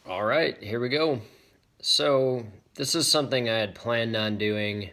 All right, here we go. So, this is something I had planned on doing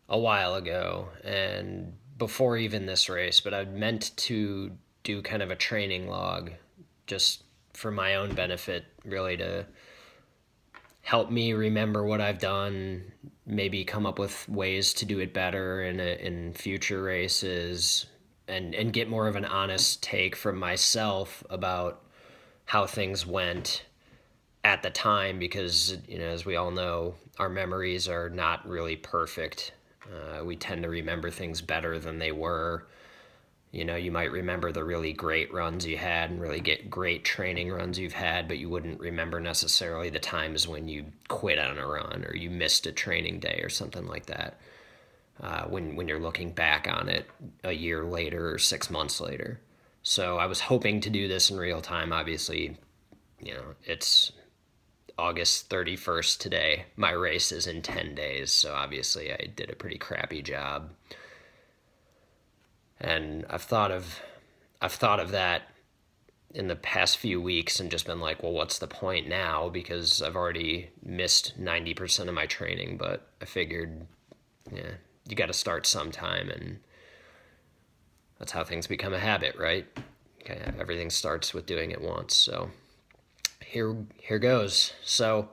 a while ago and before even this race, but I'd meant to do kind of a training log just for my own benefit, really to help me remember what I've done, maybe come up with ways to do it better in future races, and get more of an honest take from myself about how things went at the time because as we all know, our memories are not really perfect. We tend to remember things better than they were. You might remember the really great runs you had and really get great training runs you've had, but you wouldn't remember necessarily the times when you quit on a run or you missed a training day or something like that. When you're looking back on it a year later or 6 months later. So I was hoping to do this in real time. Obviously, it's August 31st today. My race is in 10 days, so obviously I did a pretty crappy job. And I've thought of that in the past few weeks and just been like, well, what's the point now? Because I've already missed 90% of my training, but I figured, yeah, you got to start sometime, and that's how things become a habit, right? Okay, everything starts with doing it once. So here goes. So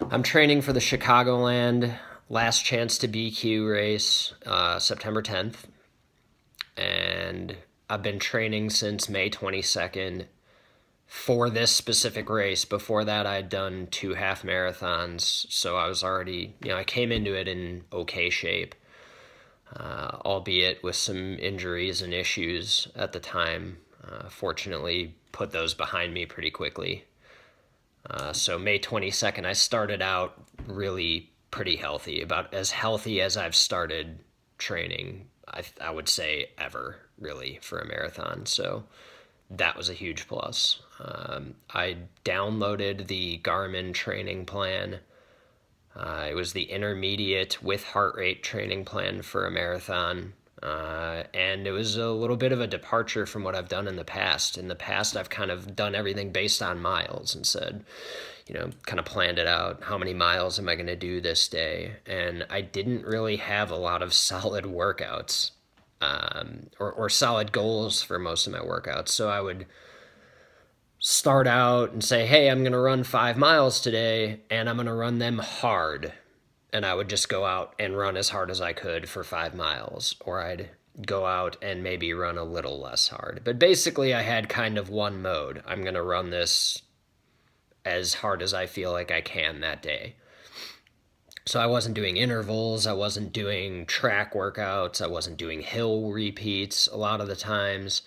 I'm training for the Chicagoland Last Chance to BQ race, September 10th, and I've been training since May 22nd for this specific race. Before that, I'd done 2 half marathons, so I was already, I came into it in okay shape, albeit with some injuries and issues at the time. Fortunately, put those behind me pretty quickly. So May 22nd, I started out really pretty healthy, about as healthy as I've started training, I would say, ever, really, for a marathon. So that was a huge plus. I downloaded the Garmin training plan. It was the intermediate with heart rate training plan for a marathon. And it was a little bit of a departure from what I've done in the past. In the past, I've kind of done everything based on miles and said, kind of planned it out. How many miles am I going to do this day? And I didn't really have a lot of solid workouts, or solid goals for most of my workouts. So I would start out and say, hey, I'm going to run 5 miles today, and I'm going to run them hard. And I would just go out and run as hard as I could for 5 miles, or I'd go out and maybe run a little less hard. But basically, I had kind of one mode. I'm going to run this as hard as I feel like I can that day. So I wasn't doing intervals, I wasn't doing track workouts, I wasn't doing hill repeats a lot of the times.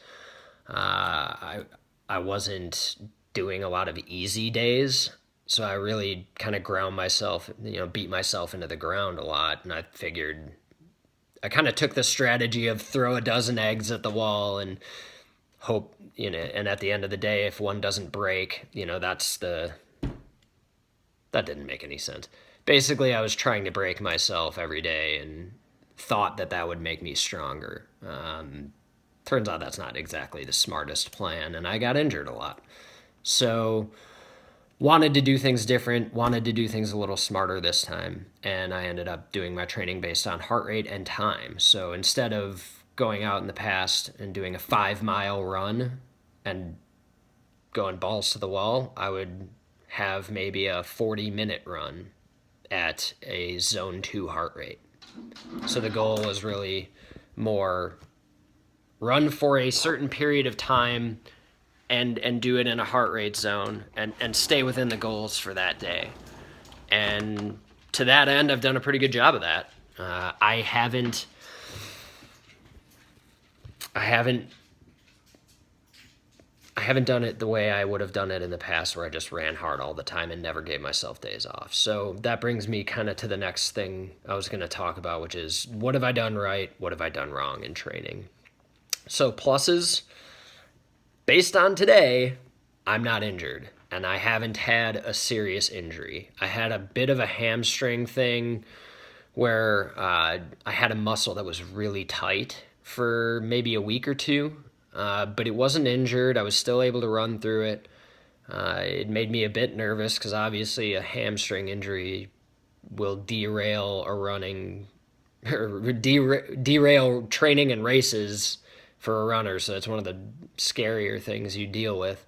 I wasn't doing a lot of easy days. So I really kind of ground myself, beat myself into the ground a lot. And I figured I kind of took the strategy of throw a dozen eggs at the wall and hope, and at the end of the day, if one doesn't break, that didn't make any sense. Basically, I was trying to break myself every day and thought that that would make me stronger. Turns out that's not exactly the smartest plan, and I got injured a lot. So, wanted to do things different, wanted to do things a little smarter this time, and I ended up doing my training based on heart rate and time. So, instead of going out in the past and doing a 5 mile run and going balls to the wall, I would have maybe a 40-minute run at a zone 2 heart rate. So the goal was really more run for a certain period of time and do it in a heart rate zone and stay within the goals for that day. And to that end, I've done a pretty good job of that. I haven't done it the way I would have done it in the past, where I just ran hard all the time and never gave myself days off. So that brings me kind of to the next thing I was going to talk about, which is what have I done right? What have I done wrong in training? So pluses, based on today, I'm not injured, and I haven't had a serious injury. I had a bit of a hamstring thing where I had a muscle that was really tight for maybe a week or two, but it wasn't injured. I was still able to run through it. It made me a bit nervous because obviously a hamstring injury will derail a running or derail training and races for a runner. So it's one of the scarier things you deal with.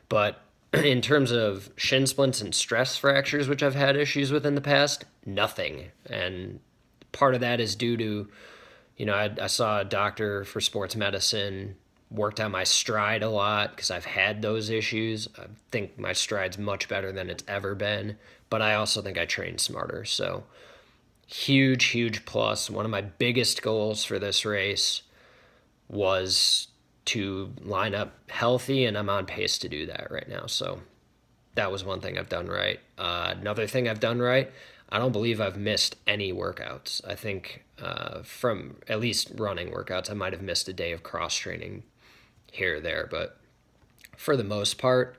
But in terms of shin splints and stress fractures, which I've had issues with in the past, nothing. And part of that is due to, I saw a doctor for sports medicine, worked on my stride a lot because I've had those issues. I think my stride's much better than it's ever been, but I also think I train smarter. So, huge, huge plus. One of my biggest goals for this race was to line up healthy, and I'm on pace to do that right now. So, that was one thing I've done right. Another thing I've done right, I don't believe I've missed any workouts. I think from at least running workouts, I might have missed a day of cross training here or there, but for the most part,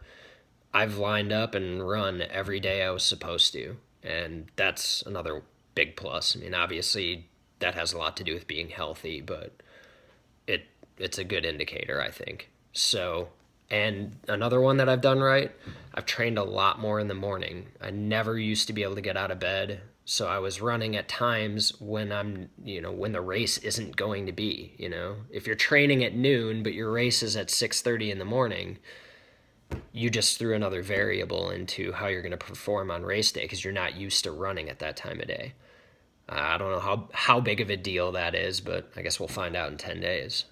I've lined up and run every day I was supposed to. And that's another big plus. I mean, obviously, that has a lot to do with being healthy, but it it's a good indicator, I think. So, and another one that I've done right, I've trained a lot more in the morning. I never used to be able to get out of bed, so I was running at times when when the race isn't going to be. If you're training at noon but your race is at 6:30 in the morning, you just threw another variable into how you're going to perform on race day because you're not used to running at that time of day. I don't know how big of a deal that is, but I guess we'll find out in 10 days.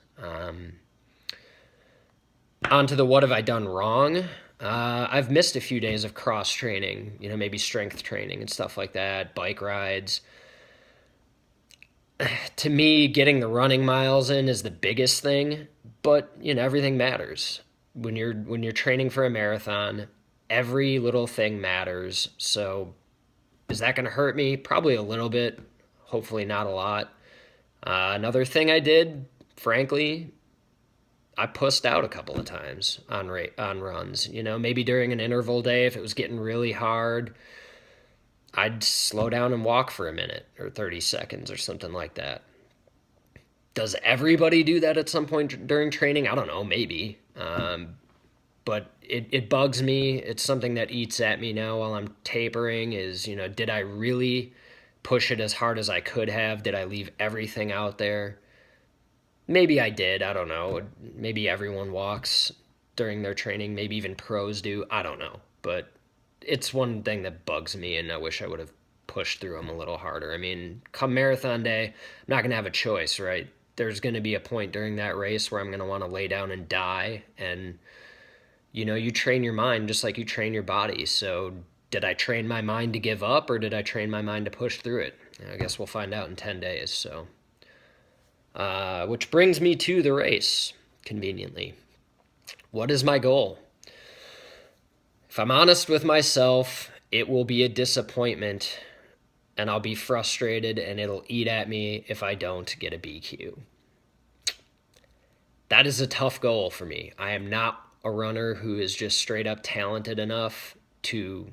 On to the what have I done wrong. I've missed a few days of cross training, maybe strength training and stuff like that, bike rides. To me, getting the running miles in is the biggest thing, but everything matters. When you're training for a marathon, every little thing matters. So, is that going to hurt me? Probably a little bit. Hopefully not a lot. Another thing I did, frankly, I pussed out a couple of times on runs. Maybe during an interval day, if it was getting really hard, I'd slow down and walk for a minute or 30 seconds or something like that. Does everybody do that at some point during training? I don't know, maybe. But it bugs me. It's something that eats at me now while I'm tapering is, did I really push it as hard as I could have? Did I leave everything out there? Maybe I did. I don't know. Maybe everyone walks during their training. Maybe even pros do. I don't know. But it's one thing that bugs me, and I wish I would have pushed through them a little harder. I mean, come marathon day, I'm not going to have a choice, right? There's going to be a point during that race where I'm going to want to lay down and die. And, you train your mind just like you train your body. So, did I train my mind to give up, or did I train my mind to push through it? I guess we'll find out in 10 days. So, which brings me to the race, conveniently. What is my goal? If I'm honest with myself, it will be a disappointment, and I'll be frustrated, and it'll eat at me if I don't get a BQ. That is a tough goal for me. I am not a runner who is just straight up talented enough to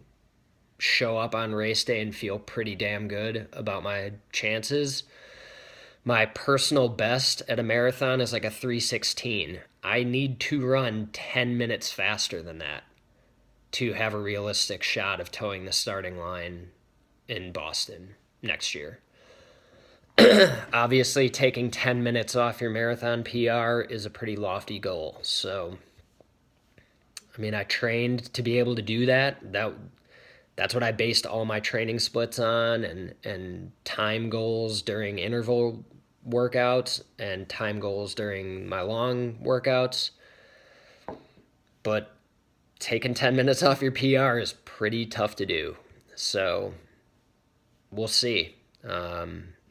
show up on race day and feel pretty damn good about my chances. My personal best at a marathon is like a 3:16. I need to run 10 minutes faster than that to have a realistic shot of towing the starting line in Boston next year. Obviously, taking 10 minutes off your marathon PR is a pretty lofty goal. So, I mean, I trained to be able to do that. That's what I based all my training splits on, and time goals during interval workouts and time goals during my long workouts. But taking 10 minutes off your PR is pretty tough to do. So we'll see.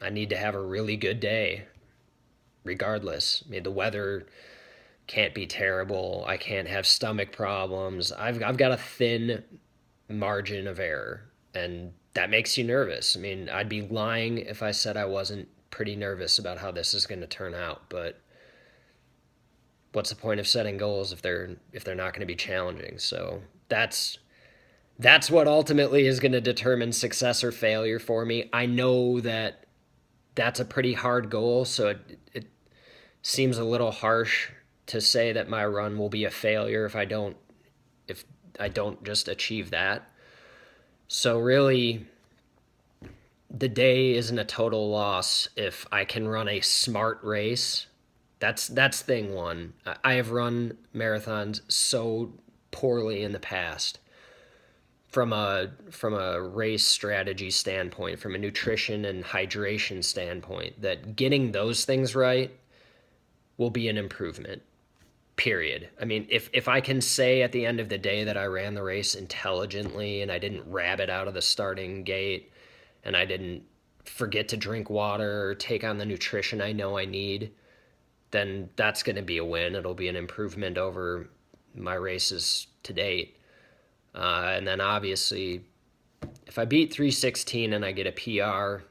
I need to have a really good day regardless. I mean, the weather can't be terrible. I can't have stomach problems. I've got a thin margin of error, and that makes you nervous. I mean, I'd be lying if I said I wasn't pretty nervous about how this is going to turn out, but what's the point of setting goals if they're not going to be challenging? So that's what ultimately is going to determine success or failure for me. I know that that's a pretty hard goal, so it seems a little harsh to say that my run will be a failure if I don't if I don't just achieve that. So really, the day isn't a total loss if I can run a smart race. That's thing one. I have run marathons so poorly in the past from a race strategy standpoint, from a nutrition and hydration standpoint, that getting those things right will be an improvement. Period. I mean, if I can say at the end of the day that I ran the race intelligently and I didn't rabbit out of the starting gate and I didn't forget to drink water or take on the nutrition I know I need, then that's going to be a win. It'll be an improvement over my races to date. And then obviously, if I beat 316 and I get a PR,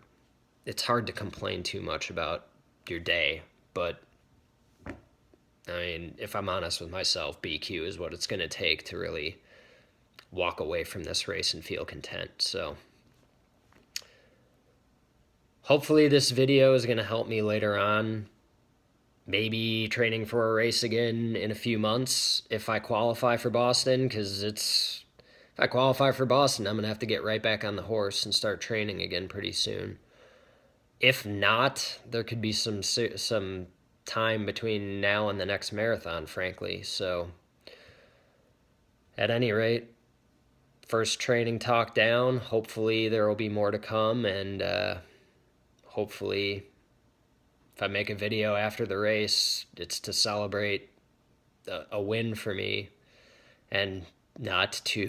it's hard to complain too much about your day. But I mean, if I'm honest with myself, BQ is what it's going to take to really walk away from this race and feel content. So hopefully this video is going to help me later on, maybe training for a race again in a few months if I qualify for Boston, because if I qualify for Boston, I'm going to have to get right back on the horse and start training again pretty soon. If not, there could be some time between now and the next marathon, frankly. So at any rate, first training talk down. Hopefully there will be more to come, and hopefully if I make a video after the race, it's to celebrate a win for me and not to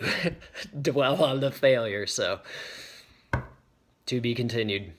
dwell on the failure. So to be continued.